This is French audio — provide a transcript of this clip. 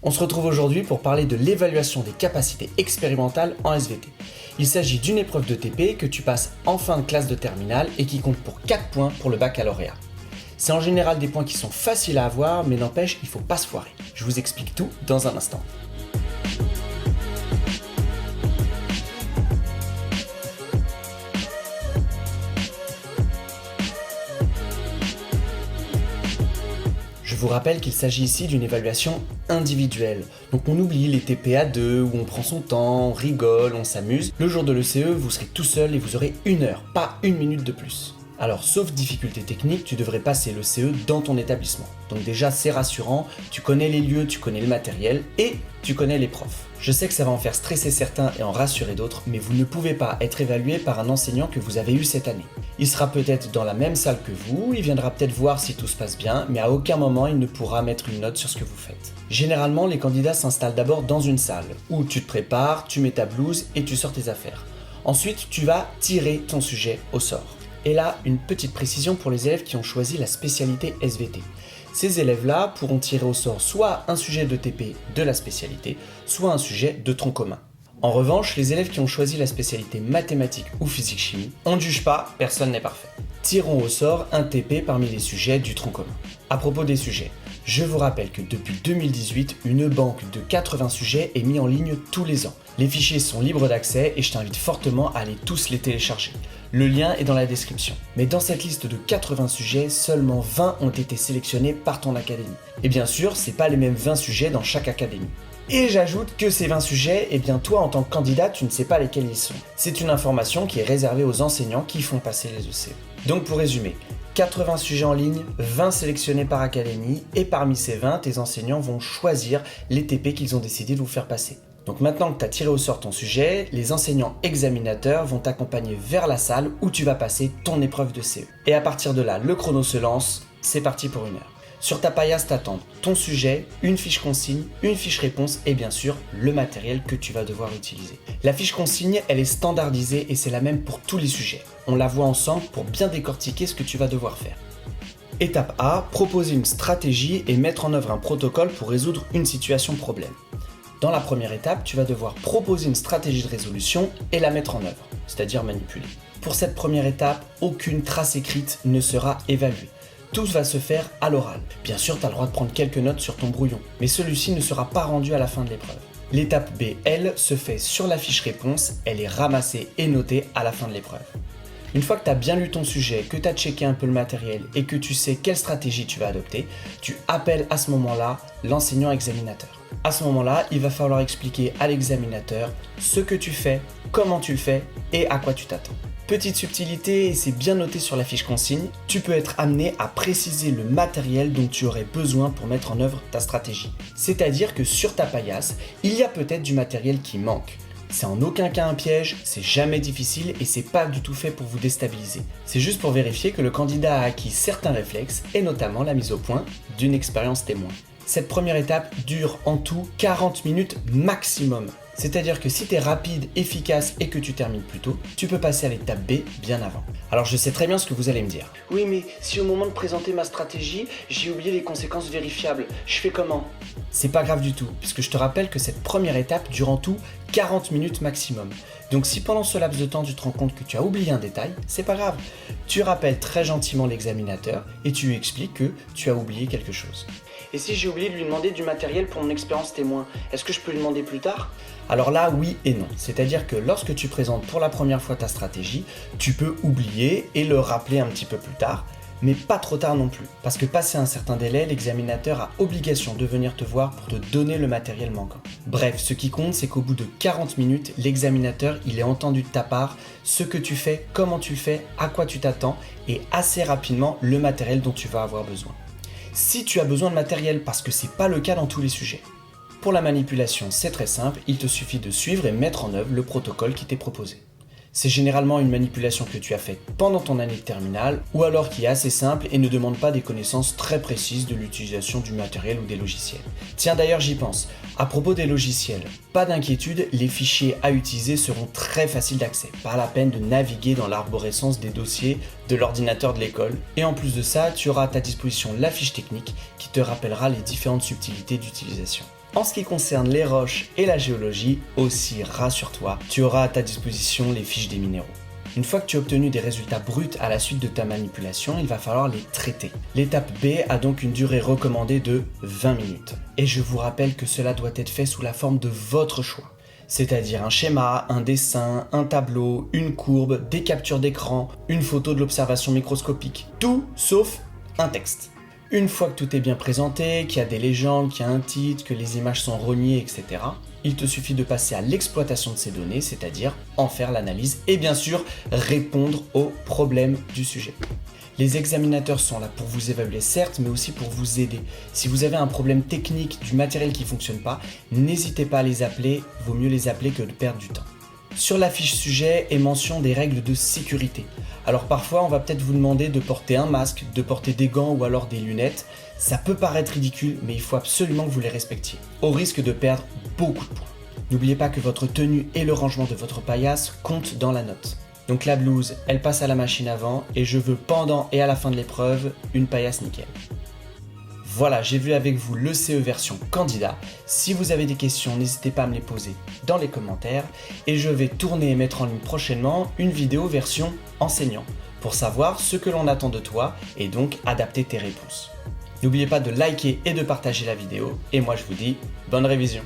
On se retrouve aujourd'hui pour parler de l'évaluation des capacités expérimentales en SVT. Il s'agit d'une épreuve de TP que tu passes en fin de classe de terminale et qui compte pour 4 points pour le baccalauréat. C'est en général des points qui sont faciles à avoir, mais n'empêche, il ne faut pas se foirer. Je vous explique tout dans un instant. Je vous rappelle qu'il s'agit ici d'une évaluation individuelle. Donc on oublie les TP à deux, où on prend son temps, on rigole, on s'amuse. Le jour de l'ECE, vous serez tout seul et vous aurez 1 heure, pas 1 minute de plus. Alors sauf difficulté technique, tu devrais passer le CE dans ton établissement. Donc déjà c'est rassurant, tu connais les lieux, tu connais le matériel et tu connais les profs. Je sais que ça va en faire stresser certains et en rassurer d'autres, mais vous ne pouvez pas être évalué par un enseignant que vous avez eu cette année. Il sera peut-être dans la même salle que vous, il viendra peut-être voir si tout se passe bien, mais à aucun moment il ne pourra mettre une note sur ce que vous faites. Généralement, les candidats s'installent d'abord dans une salle, où tu te prépares, tu mets ta blouse et tu sors tes affaires. Ensuite, tu vas tirer ton sujet au sort. Et là, une petite précision pour les élèves qui ont choisi la spécialité SVT. Ces élèves-là pourront tirer au sort soit un sujet de TP de la spécialité, soit un sujet de tronc commun. En revanche, les élèves qui ont choisi la spécialité mathématiques ou physique-chimie, on ne juge pas, personne n'est parfait. Tirons au sort un TP parmi les sujets du tronc commun. À propos des sujets, je vous rappelle que depuis 2018, une banque de 80 sujets est mise en ligne tous les ans. Les fichiers sont libres d'accès et je t'invite fortement à aller tous les télécharger. Le lien est dans la description. Mais dans cette liste de 80 sujets, seulement 20 ont été sélectionnés par ton académie. Et bien sûr, c'est pas les mêmes 20 sujets dans chaque académie. Et j'ajoute que ces 20 sujets, toi en tant que candidat, tu ne sais pas lesquels ils sont. C'est une information qui est réservée aux enseignants qui font passer les ECE. Donc pour résumer, 80 sujets en ligne, 20 sélectionnés par académie, et parmi ces 20, tes enseignants vont choisir les TP qu'ils ont décidé de vous faire passer. Donc maintenant que tu as tiré au sort ton sujet, les enseignants examinateurs vont t'accompagner vers la salle où tu vas passer ton épreuve de CE. Et à partir de là, le chrono se lance, c'est parti pour 1 heure. Sur ta paillasse t'attendent ton sujet, une fiche consigne, une fiche réponse et bien sûr le matériel que tu vas devoir utiliser. La fiche consigne, elle est standardisée et c'est la même pour tous les sujets. On la voit ensemble pour bien décortiquer ce que tu vas devoir faire. Étape A, proposer une stratégie et mettre en œuvre un protocole pour résoudre une situation problème. Dans la première étape, tu vas devoir proposer une stratégie de résolution et la mettre en œuvre, c'est-à-dire manipuler. Pour cette première étape, aucune trace écrite ne sera évaluée. Tout va se faire à l'oral. Bien sûr, tu as le droit de prendre quelques notes sur ton brouillon, mais celui-ci ne sera pas rendu à la fin de l'épreuve. L'étape B, elle, se fait sur la fiche réponse, elle est ramassée et notée à la fin de l'épreuve. Une fois que tu as bien lu ton sujet, que tu as checké un peu le matériel et que tu sais quelle stratégie tu vas adopter, tu appelles à ce moment-là l'enseignant examinateur. À ce moment-là, il va falloir expliquer à l'examinateur ce que tu fais, comment tu le fais et à quoi tu t'attends. Petite subtilité, et c'est bien noté sur la fiche consigne, tu peux être amené à préciser le matériel dont tu aurais besoin pour mettre en œuvre ta stratégie. C'est-à-dire que sur ta paillasse, il y a peut-être du matériel qui manque. C'est en aucun cas un piège, c'est jamais difficile et c'est pas du tout fait pour vous déstabiliser. C'est juste pour vérifier que le candidat a acquis certains réflexes et notamment la mise au point d'une expérience témoin. Cette première étape dure en tout 40 minutes maximum. C'est-à-dire que si tu es rapide, efficace et que tu termines plus tôt, tu peux passer à l'étape B bien avant. Alors je sais très bien ce que vous allez me dire. Oui, mais si au moment de présenter ma stratégie, j'ai oublié les conséquences vérifiables, je fais comment? C'est pas grave du tout, puisque je te rappelle que cette première étape dure en tout 40 minutes maximum. Donc si pendant ce laps de temps tu te rends compte que tu as oublié un détail, c'est pas grave. Tu rappelles très gentiment l'examinateur et tu lui expliques que tu as oublié quelque chose. Et si j'ai oublié de lui demander du matériel pour mon expérience témoin, est-ce que je peux lui demander plus tard? Alors là, oui et non. C'est-à-dire que lorsque tu présentes pour la première fois ta stratégie, tu peux oublier et le rappeler un petit peu plus tard, mais pas trop tard non plus. Parce que passé un certain délai, l'examinateur a obligation de venir te voir pour te donner le matériel manquant. Bref, ce qui compte, c'est qu'au bout de 40 minutes, l'examinateur, il ait entendu de ta part ce que tu fais, comment tu le fais, à quoi tu t'attends et assez rapidement le matériel dont tu vas avoir besoin. Si tu as besoin de matériel parce que c'est pas le cas dans tous les sujets. Pour la manipulation, c'est très simple, il te suffit de suivre et mettre en œuvre le protocole qui t'est proposé. C'est généralement une manipulation que tu as faite pendant ton année de terminale ou alors qui est assez simple et ne demande pas des connaissances très précises de l'utilisation du matériel ou des logiciels. Tiens d'ailleurs j'y pense, à propos des logiciels, pas d'inquiétude, les fichiers à utiliser seront très faciles d'accès, pas la peine de naviguer dans l'arborescence des dossiers de l'ordinateur de l'école. Et en plus de ça, tu auras à ta disposition la fiche technique qui te rappellera les différentes subtilités d'utilisation. En ce qui concerne les roches et la géologie, aussi rassure-toi, tu auras à ta disposition les fiches des minéraux. Une fois que tu as obtenu des résultats bruts à la suite de ta manipulation, il va falloir les traiter. L'étape B a donc une durée recommandée de 20 minutes. Et je vous rappelle que cela doit être fait sous la forme de votre choix. C'est-à-dire un schéma, un dessin, un tableau, une courbe, des captures d'écran, une photo de l'observation microscopique. Tout sauf un texte. Une fois que tout est bien présenté, qu'il y a des légendes, qu'il y a un titre, que les images sont rognées, etc., il te suffit de passer à l'exploitation de ces données, c'est-à-dire en faire l'analyse et bien sûr répondre aux problèmes du sujet. Les examinateurs sont là pour vous évaluer certes, mais aussi pour vous aider. Si vous avez un problème technique du matériel qui ne fonctionne pas, n'hésitez pas à les appeler, vaut mieux les appeler que de perdre du temps. Sur la fiche sujet est mention des règles de sécurité. Alors parfois on va peut-être vous demander de porter un masque, de porter des gants ou alors des lunettes. Ça peut paraître ridicule, mais il faut absolument que vous les respectiez, au risque de perdre beaucoup de points. N'oubliez pas que votre tenue et le rangement de votre paillasse comptent dans la note. Donc la blouse, elle passe à la machine avant et je veux pendant et à la fin de l'épreuve une paillasse nickel. Voilà, j'ai vu avec vous le CE version candidat. Si vous avez des questions, n'hésitez pas à me les poser dans les commentaires et je vais tourner et mettre en ligne prochainement une vidéo version enseignant pour savoir ce que l'on attend de toi et donc adapter tes réponses. N'oubliez pas de liker et de partager la vidéo et moi je vous dis bonne révision.